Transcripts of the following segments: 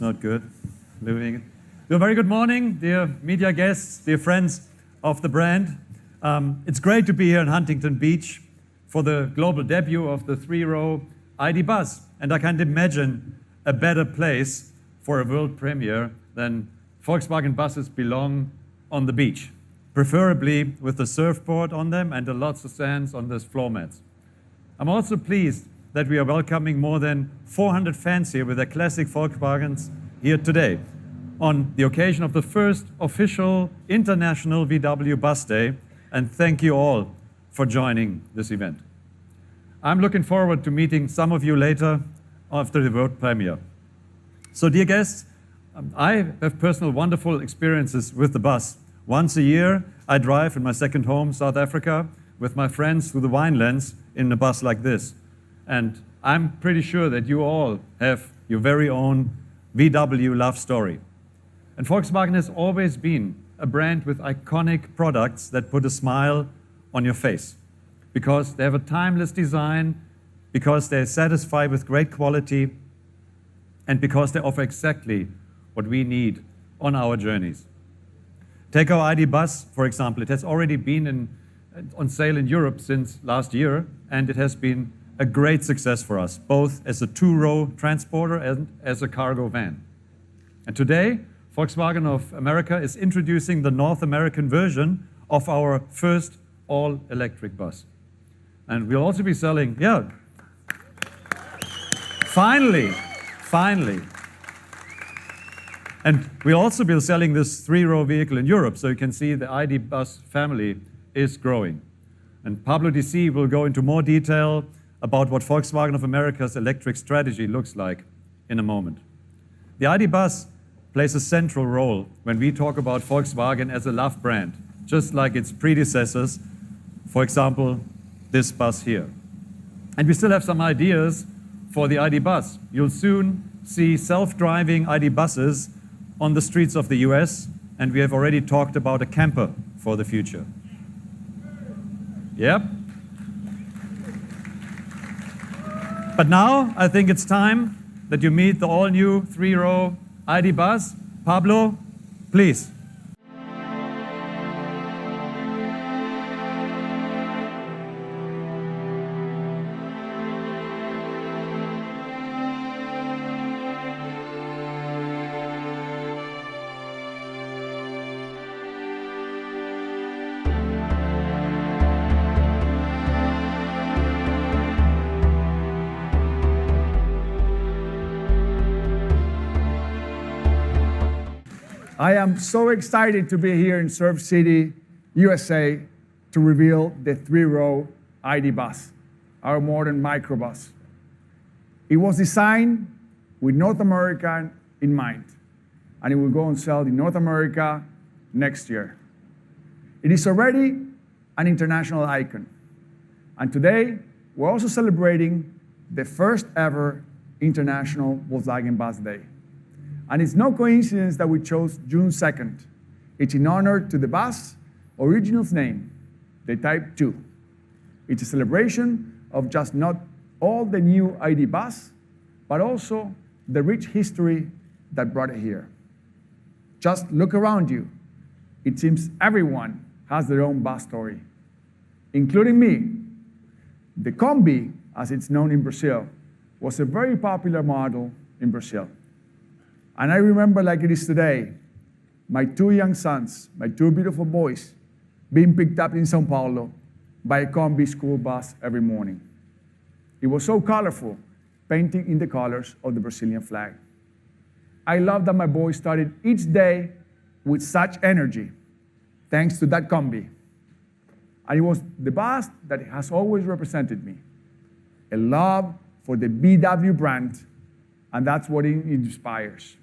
that's not good. A very good morning, dear media guests, dear friends of the brand. It's great to be here in Huntington Beach for the global debut of the three-row id.buzz. And I can't imagine a better place for a world premiere than Volkswagen buses belong on the beach, preferably with the surfboard on them and lots of sands on those floor mats. I'm also pleased that we are welcoming more than 400 fans here with their classic Volkswagens here today on the occasion of the first official international VW Bus Day, and thank you all for joining this event. I'm looking forward to meeting some of you later after the world premiere. So dear guests, I have personal wonderful experiences with the bus. Once a year, I drive in my second home, South Africa, with my friends through the Winelands in a bus like this. And I'm pretty sure that you all have your very own VW love story. And Volkswagen has always been a brand with iconic products that put a smile on your face, because they have a timeless design, because they're satisfied with great quality, and because they offer exactly what we need on our journeys. Take our ID bus, for example. It has already been on sale in Europe since last year, and it has been a great success for us, both as a two-row transporter and as a cargo van. And today, Volkswagen of America is introducing the North American version of our first all-electric bus. And we'll also be selling, finally. And we'll also be selling this three-row vehicle in Europe, so you can see the ID bus family is growing. And Pablo Di Si will go into more detail about what Volkswagen of America's electric strategy looks like in a moment. The ID bus plays a central role when we talk about Volkswagen as a love brand, just like its predecessors, for example, this bus here. And we still have some ideas for the ID bus. You'll soon see self-driving ID buses on the streets of the US, and we have already talked about a camper for the future. Yep. But now, I think it's time that you meet the all-new three-row ID bus. Pablo, please. I am so excited to be here in Surf City, USA, to reveal the three-row ID bus, our modern microbus. It was designed with North America in mind, and it will go on sale in North America next year. It is already an international icon, and today we're also celebrating the first ever International Volkswagen Bus Day. And it's no coincidence that we chose June 2nd. It's in honor to the bus' original name, the Type 2. It's a celebration of just not all the new ID bus, but also the rich history that brought it here. Just look around you. It seems everyone has their own bus story, including me. The Combi, as it's known in Brazil, was a very popular model in Brazil. And I remember like it is today, my two young sons, my two beautiful boys, being picked up in São Paulo by a Combi school bus every morning. It was so colorful, painting in the colors of the Brazilian flag. I love that my boys started each day with such energy, thanks to that Combi. And it was the bus that has always represented me, a love for the VW brand, and that's what it inspires.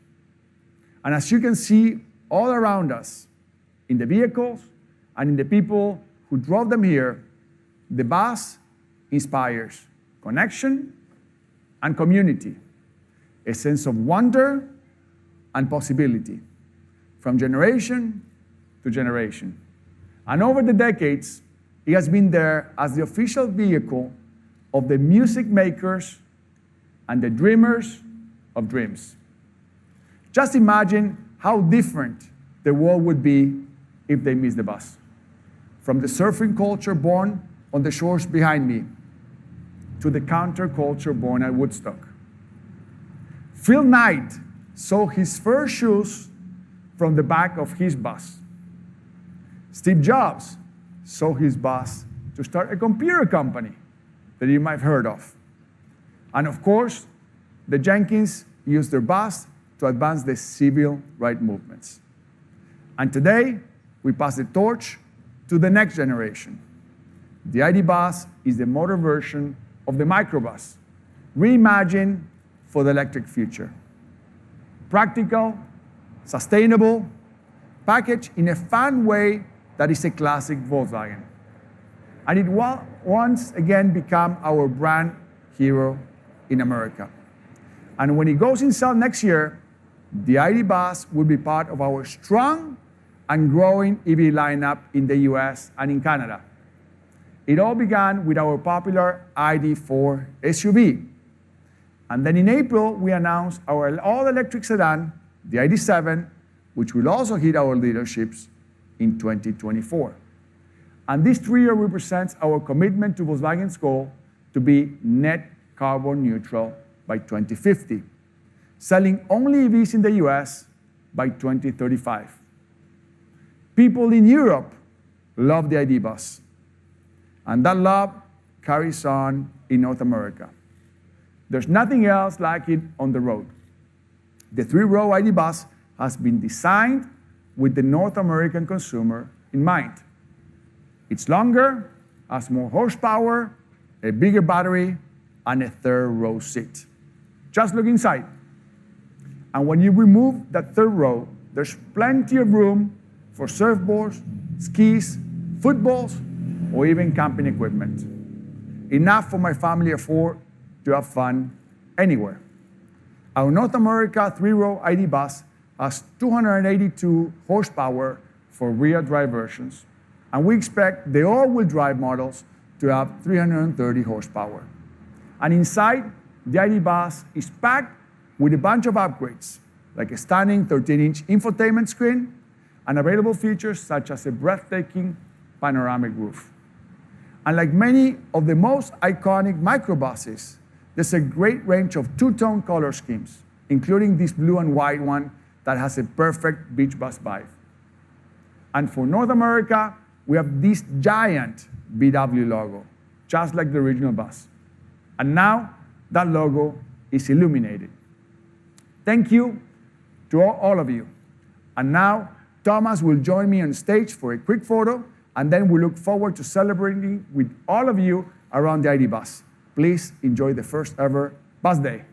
And as you can see all around us, in the vehicles and in the people who drove them here, the bus inspires connection and community, a sense of wonder and possibility, from generation to generation. And over the decades, it has been there as the official vehicle of the music makers and the dreamers of dreams. Just imagine how different the world would be if they missed the bus. From the surfing culture born on the shores behind me to the counterculture born at Woodstock. Phil Knight saw his first shoes from the back of his bus. Steve Jobs saw his bus to start a computer company that you might have heard of. And of course, the Jenkins used their bus to advance the civil rights movements. And today, we pass the torch to the next generation. The ID. Buzz is the motor version of the Microbus, reimagined for the electric future. Practical, sustainable, packaged in a fun way that is a classic Volkswagen. And it will once again become our brand hero in America. And when it goes in sale next year, the ID. Buzz will be part of our strong and growing EV lineup in the US and in Canada. It all began with our popular ID.4 SUV. And then in April, we announced our all-electric sedan, the ID.7, which will also hit our dealerships in 2024. And this 3 year represents our commitment to Volkswagen's goal to be net carbon neutral by 2050, selling only EVs in the US by 2035. People in Europe love the ID. Buzz, and that love carries on in North America. There's nothing else like it on the road. The 3-row ID. Buzz has been designed with the North American consumer in mind. It's longer, has more horsepower, a bigger battery, and a 3rd-row seat. Just look inside. And when you remove that 3rd row, there's plenty of room for surfboards, skis, footballs, or even camping equipment. Enough for my family of 4 to have fun anywhere. Our North America 3-row ID. Buzz has 282 horsepower for rear drive versions, and we expect the all-wheel drive models to have 330 horsepower. And inside, the ID. Buzz is packed with a bunch of upgrades, like a stunning 13-inch infotainment screen and available features such as a breathtaking panoramic roof. And like many of the most iconic microbuses, there's a great range of two-tone color schemes, including this blue and white one that has a perfect beach bus vibe. And for North America, we have this giant VW logo, just like the original bus. And now, that logo is illuminated. Thank you to all of you. And now, Thomas will join me on stage for a quick photo, and then we look forward to celebrating with all of you around the ID. Buzz. Please enjoy the first ever Buzz Day.